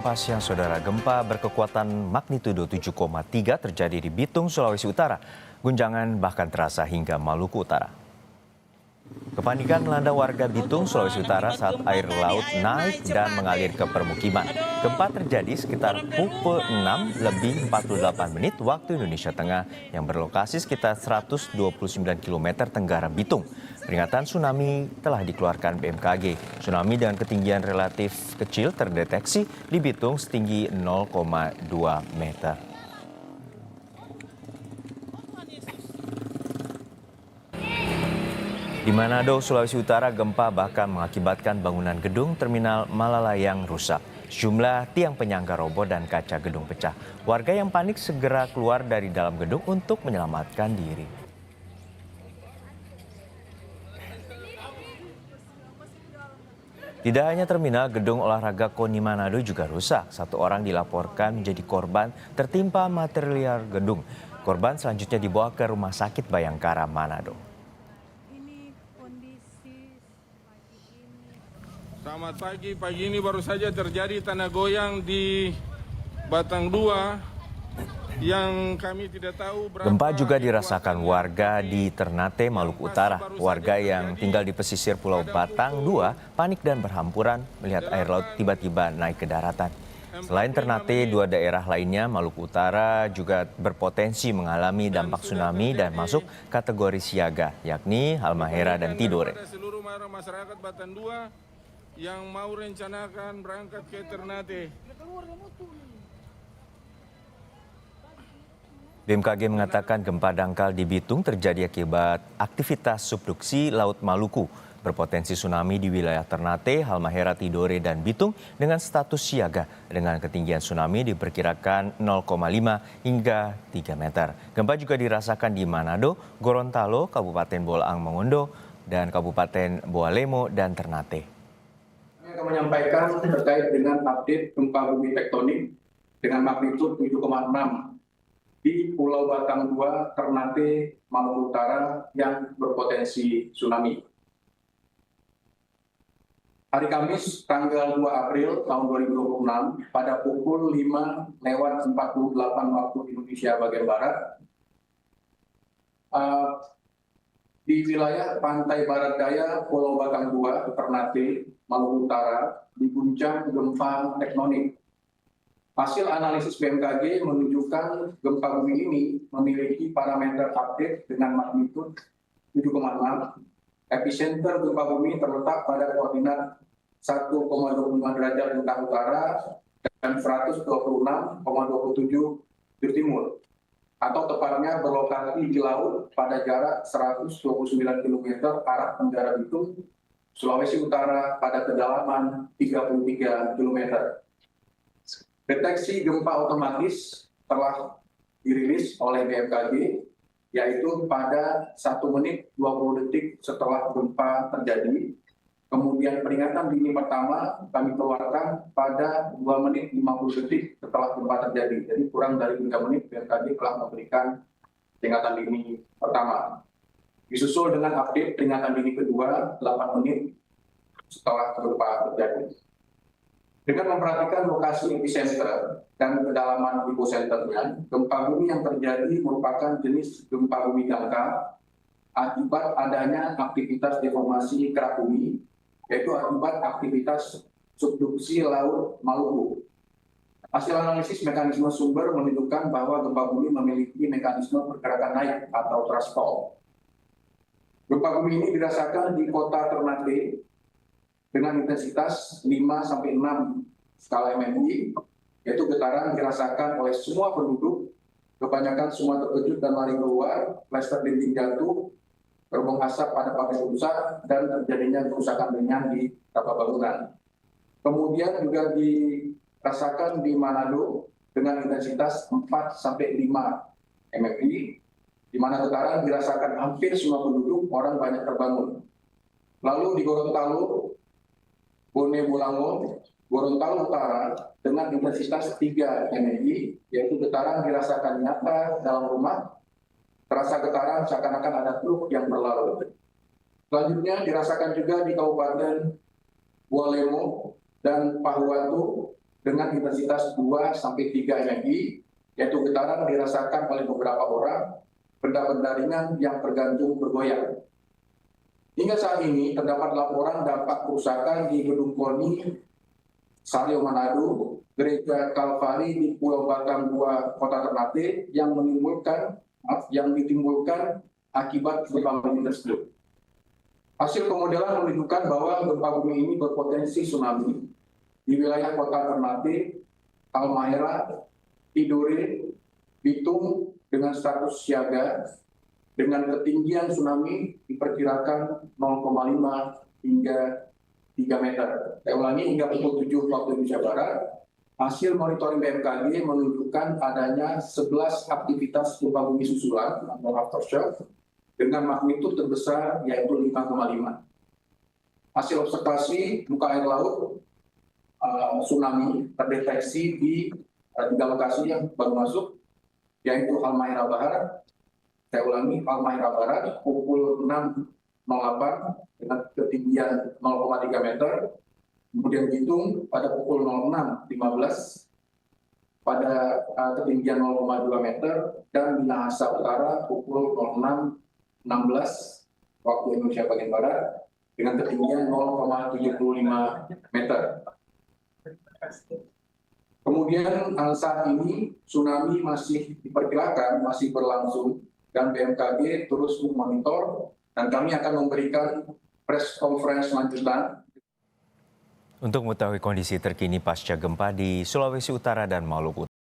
Pasca saudara gempa berkekuatan magnitudo 7,3 terjadi di Bitung, Sulawesi Utara. Guncangan bahkan terasa hingga Maluku Utara. Kepanikan melanda warga Bitung, Sulawesi Utara saat air laut naik dan mengalir ke permukiman. Gempa terjadi sekitar pukul 6 lebih 48 menit waktu Indonesia Tengah yang berlokasi sekitar 129 km tenggara Bitung. Peringatan tsunami telah dikeluarkan BMKG. Tsunami dengan ketinggian relatif kecil terdeteksi di Bitung setinggi 0,2 meter. Di Manado, Sulawesi Utara, gempa bahkan mengakibatkan bangunan gedung terminal Malalayang rusak. Sejumlah tiang penyangga roboh dan kaca gedung pecah. Warga yang panik segera keluar dari dalam gedung untuk menyelamatkan diri. Tidak hanya terminal, gedung olahraga KONI Manado juga rusak. Satu orang dilaporkan menjadi korban tertimpa material gedung. Korban selanjutnya dibawa ke Rumah Sakit Bayangkara Manado. Selamat pagi ini baru saja terjadi tanah goyang di Batang 2 yang kami tidak tahu berapa. Gempa juga dirasakan warga di Ternate, Maluku Utara. Warga yang tinggal di pesisir Pulau Batang 2 panik dan berhamburan melihat air laut tiba-tiba naik ke daratan. Selain Ternate, dua daerah lainnya Maluku Utara juga berpotensi mengalami dampak tsunami dan masuk kategori siaga, yakni Halmahera dan Tidore. Seluruh masyarakat Batang 2 yang mau rencanakan berangkat ke Ternate. BMKG mengatakan gempa dangkal di Bitung terjadi akibat aktivitas subduksi Laut Maluku. Berpotensi tsunami di wilayah Ternate, Halmahera, Tidore, dan Bitung dengan status siaga. Dengan ketinggian tsunami diperkirakan 0,5 hingga 3 meter. Gempa juga dirasakan di Manado, Gorontalo, Kabupaten Bolaang Mongondo, dan Kabupaten Boalemo dan Ternate. Kami akan menyampaikan terkait dengan update gempa bumi tektonik dengan magnitudo 7,6 di Pulau Batang 2, Ternate, Maluku Utara yang berpotensi tsunami. Hari Kamis, tanggal 2 April tahun 2026, pada pukul 5:48 waktu Indonesia bagian Barat, di wilayah pantai barat daya Pulau Batang 2, Ternate, Maluku Utara, diguncang gempa tektonik. Hasil analisis BMKG menunjukkan gempa bumi ini memiliki parameter update dengan magnitudo 7,6. Epicenter gempa bumi terletak pada koordinat 1,25 derajat bintang utara dan 126,27 di timur, atau tepatnya berlokasi di laut pada jarak 129 km arah tenggara Bitung, Sulawesi Utara pada kedalaman 33 km. Deteksi gempa otomatis telah dirilis oleh BMKG, yaitu pada 1 menit 20 detik setelah gempa terjadi. Kemudian peringatan dini pertama kami keluarkan pada 2 menit 50 detik setelah gempa terjadi. Jadi kurang dari 3 menit BMKG telah memberikan peringatan dini pertama. Disusul dengan update peringatan dini kedua 8 menit setelah gempa terjadi. Dengan memperhatikan lokasi epicenter dan kedalaman hiposenternya, gempa bumi yang terjadi merupakan jenis gempa bumi dangkal akibat adanya aktivitas deformasi kerak bumi, yaitu akibat aktivitas subduksi Laut Maluku. Hasil analisis mekanisme sumber menunjukkan bahwa gempa bumi memiliki mekanisme pergerakan naik atau thrust fault. Gempa bumi ini dirasakan di kota Ternate dengan intensitas 5-6 skala MMI, yaitu getaran dirasakan oleh semua penduduk, kebanyakan semua terkejut dan lari keluar, plester dinding jatuh, gerbong asap pada pagar rusak, dan terjadinya kerusakan ringan di beberapa bangunan. Kemudian juga dirasakan di Manado dengan intensitas 4-5 MMI, di mana getaran dirasakan hampir semua penduduk, orang banyak terbangun. Lalu di Gorontalo, Bone Bolango, Gorontalo Utara dengan intensitas 3 MMI, yaitu getaran dirasakan nyata dalam rumah, terasa getaran seakan-akan ada truk yang berlalu. Selanjutnya dirasakan juga di Kabupaten Boalemo dan Pahuatu dengan intensitas 2 sampai 3 MMI, yaitu getaran dirasakan oleh beberapa orang, benda-benda ringan yang tergantung bergoyang. Hingga saat ini terdapat laporan dampak kerusakan di Gedung KONI Sario Manado, Gereja Kalvari di Pulau Batang 2, Kota Ternate yang ditimbulkan akibat gempa bumi tersebut. Hasil pemodelan menunjukkan bahwa gempa bumi ini berpotensi tsunami di wilayah Kota Ternate, Halmahera, Tidore, Bitung dengan status siaga dengan ketinggian tsunami diperkirakan 0,5 hingga 3 meter. Saya ulangi, hingga pukul 7 waktu Indonesia Barat, hasil monitoring BMKG menunjukkan adanya 11 aktivitas gempa bumi susulan atau aftershock dengan magnitud terbesar yaitu 5,5. Hasil observasi muka air laut tsunami terdeteksi di 3 lokasi yang baru masuk, yaitu Halmahera Barat. Saya ulangi, Halmahera Barat pukul 6.08 dengan ketinggian 0,3 meter. Kemudian Bitung pada pukul 06.15 pada ketinggian 0,2 meter, dan Minahasa Utara pukul 06.16 waktu Indonesia bagian Barat dengan ketinggian 0,75 meter. Kemudian saat ini tsunami masih diperkirakan masih berlangsung dan BMKG terus memonitor, dan kami akan memberikan press conference lanjutan. Untuk mengetahui kondisi terkini pasca gempa di Sulawesi Utara dan Maluku